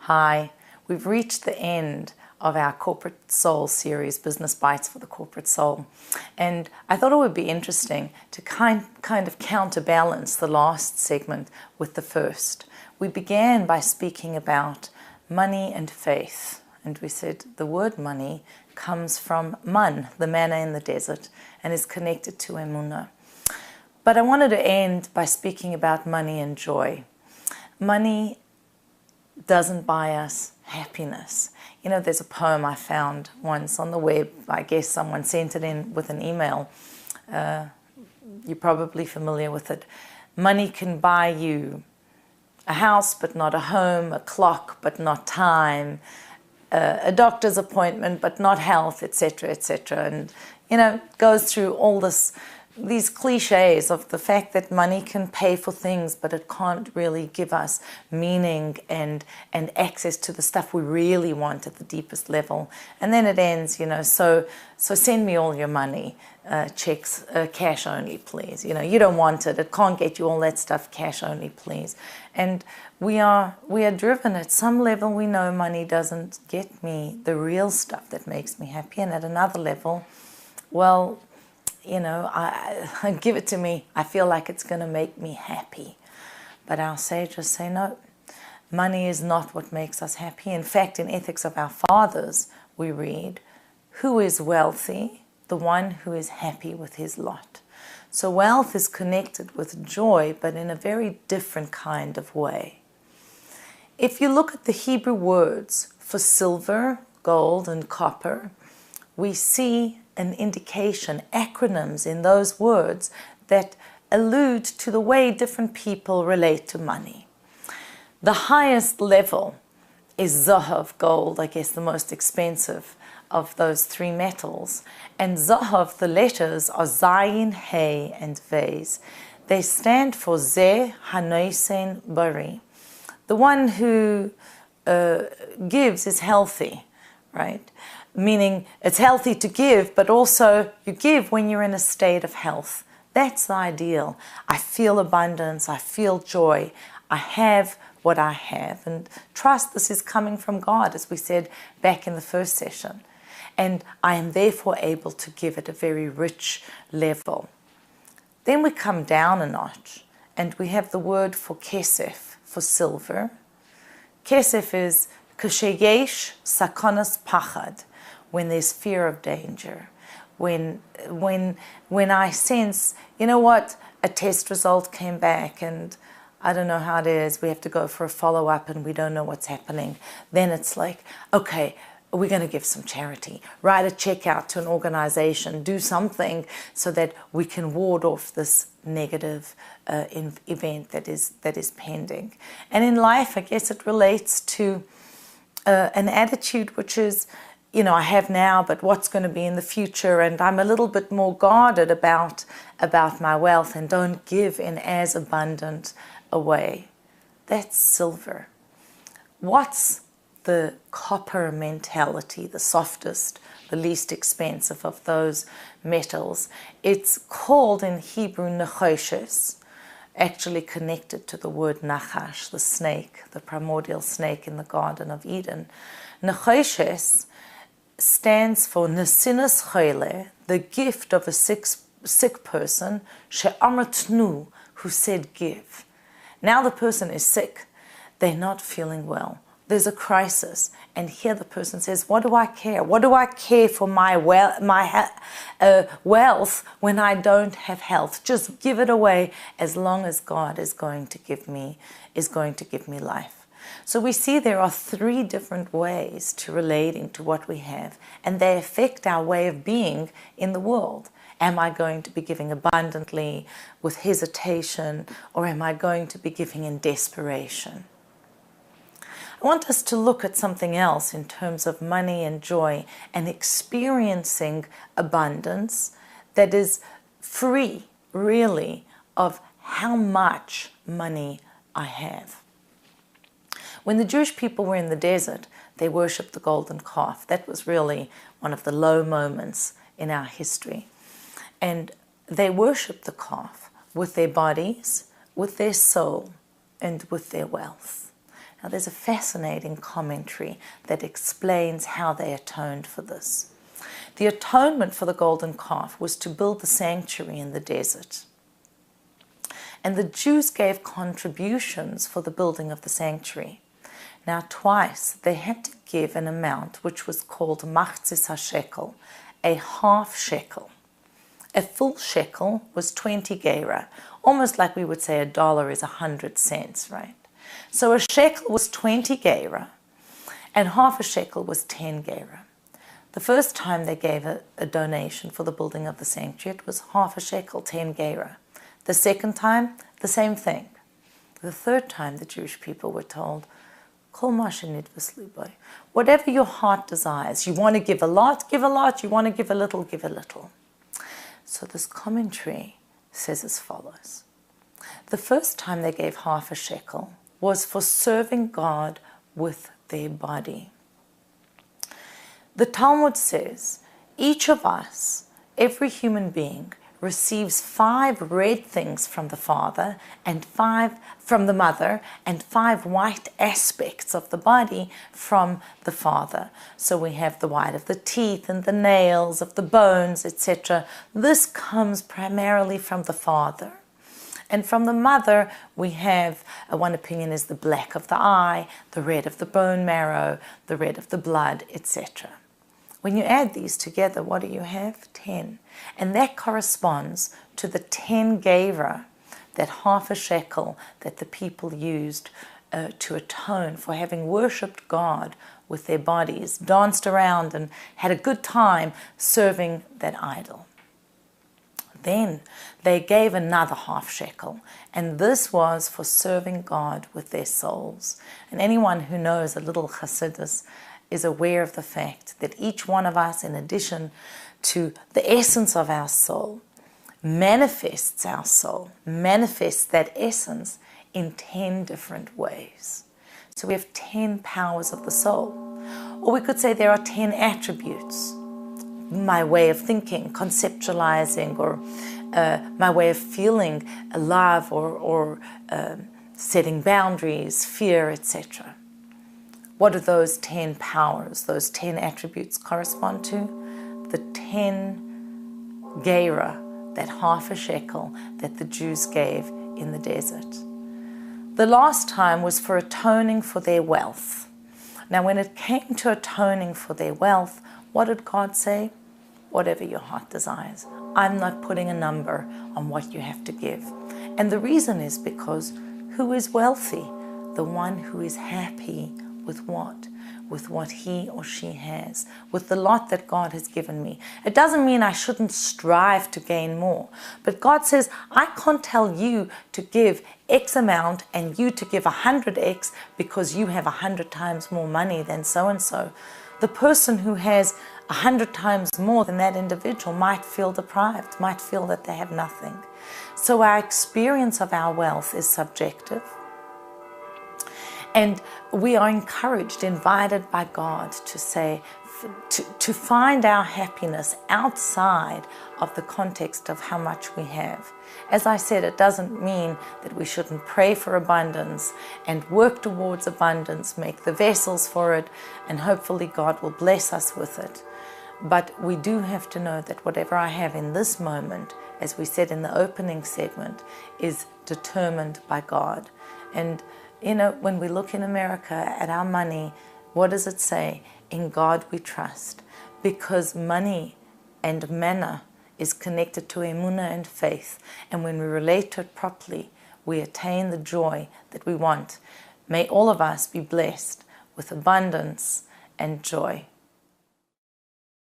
Hi, we've reached the end of our Corporate Soul series, Business Bytes for the Corporate Soul. And I thought it would be interesting to kind of counterbalance the last segment with the first. We began by speaking about money and faith. And we said the word money comes from man, the manna in the desert, and is connected to Shimona. But I wanted to end by speaking about money and joy. Money doesn't buy us happiness. You know, there's a poem I found once on the web. I guess someone sent it in with an email. You're probably familiar with it. Money can buy you a house but not a home, a clock but not time, a doctor's appointment but not health, etc., etc. And, you know, it goes through all these cliches of the fact that money can pay for things, but it can't really give us meaning and access to the stuff we really want at the deepest level. And then it ends, you know, so send me all your money, checks, cash only, please. You know, you don't want it. It can't get you all that stuff, cash only, please. And we are driven at some level. We know money doesn't get me the real stuff that makes me happy. And at another level, well, you know, I give it to me. I feel like it's going to make me happy. But our sages say no. Money is not what makes us happy. In fact, in Ethics of Our Fathers, we read, who is wealthy? The one who is happy with his lot. So wealth is connected with joy, but in a very different kind of way. If you look at the Hebrew words for silver, gold, and copper, we see an indication, acronyms in those words that allude to the way different people relate to money. The highest level is Zahav, gold, I guess the most expensive of those three metals. And Zahav, the letters are Zayin, Hey, and Vez. They stand for Zeh Hanoisen Bari. The one who gives is healthy, right? Meaning it's healthy to give, but also you give when you're in a state of health. That's the ideal. I feel abundance, I feel joy, I have what I have, and trust this is coming from God, as we said back in the first session. And I am therefore able to give at a very rich level. Then we come down a notch, and we have the word for kesef, for silver. Kesef is ksheyesh sakonas pachad, when there's fear of danger, when I sense, you know what, a test result came back and I don't know how it is, we have to go for a follow-up and we don't know what's happening. Then it's like, okay, we're going to give some charity, write a check out to an organization, do something so that we can ward off this negative event that is pending. And in life, I guess it relates to an attitude which is, you know, I have now, but what's going to be in the future, and I'm a little bit more guarded about my wealth and don't give in as abundant a way. That's silver. What's the copper mentality, the softest, the least expensive of those metals? It's called in Hebrew nechoshes, actually connected to the word nachash, the snake, the primordial snake in the Garden of Eden. Nechoshes stands for Nesinas Chole, the gift of a sick person, She'amatnu, who said give. Now the person is sick, they're not feeling well. There's a crisis, and here the person says, what do I care? What do I care for my wealth when I don't have health? Just give it away as long as God is going to give me life. So we see there are three different ways to relating to what we have, and they affect our way of being in the world. Am I going to be giving abundantly with hesitation, or am I going to be giving in desperation? I want us to look at something else in terms of money and joy and experiencing abundance that is free, really, of how much money I have. When the Jewish people were in the desert, they worshipped the golden calf. That was really one of the low moments in our history. And they worshipped the calf with their bodies, with their soul, and with their wealth. Now there's a fascinating commentary that explains how they atoned for this. The atonement for the golden calf was to build the sanctuary in the desert. And the Jews gave contributions for the building of the sanctuary. Now twice they had to give an amount which was called machzis hashekel, a half shekel. A full shekel was 20 gera, almost like we would say $1 is 100 cents, right? So a shekel was 20 gera, and half a shekel was 10 gera. The first time they gave a donation for the building of the sanctuary, it was half a shekel, 10 gera. The second time, the same thing. The third time, the Jewish people were told, whatever your heart desires, you want to give a lot, give a lot, you want to give a little, give a little. So this commentary says as follows. The first time they gave half a shekel was for serving God with their body. The Talmud says, each of us, every human being, receives 5 red things from the father and 5 from the mother and 5 white aspects of the body from the father. So we have the white of the teeth and the nails, of the bones, etc. This comes primarily from the father. And from the mother, we have, one opinion is the black of the eye, the red of the bone marrow, the red of the blood, etc. When you add these together, what do you have? 10. And that corresponds to the 10 gera, that half a shekel that the people used to atone for having worshipped God with their bodies, danced around and had a good time serving that idol. Then they gave another half shekel, and this was for serving God with their souls. And anyone who knows a little Hasidus is aware of the fact that each one of us, in addition to the essence of our soul, manifests that essence in 10 different ways. So we have 10 powers of the soul. Or we could say there are 10 attributes. My way of thinking, conceptualizing, or my way of feeling love or setting boundaries, fear, etc. What do those 10 powers, those 10 attributes correspond to? The 10 gera, that half a shekel that the Jews gave in the desert. The last time was for atoning for their wealth. Now when it came to atoning for their wealth, what did God say? Whatever your heart desires. I'm not putting a number on what you have to give. And the reason is because who is wealthy? The one who is happy with what? With what he or she has, with the lot that God has given me. It doesn't mean I shouldn't strive to gain more, but God says, I can't tell you to give X amount and you to give 100X because you have 100 times more money than so-and-so. The person who has 100 times more than that individual might feel deprived, might feel that they have nothing. So our experience of our wealth is subjective. And we are encouraged, invited by God to say, to find our happiness outside of the context of how much we have. As I said, it doesn't mean that we shouldn't pray for abundance and work towards abundance, make the vessels for it, and hopefully God will bless us with it. But we do have to know that whatever I have in this moment, as we said in the opening segment, is determined by God. And you know, when we look in America at our money, what does it say? In God we trust. Because money and manna is connected to emunah and faith. And when we relate to it properly, we attain the joy that we want. May all of us be blessed with abundance and joy.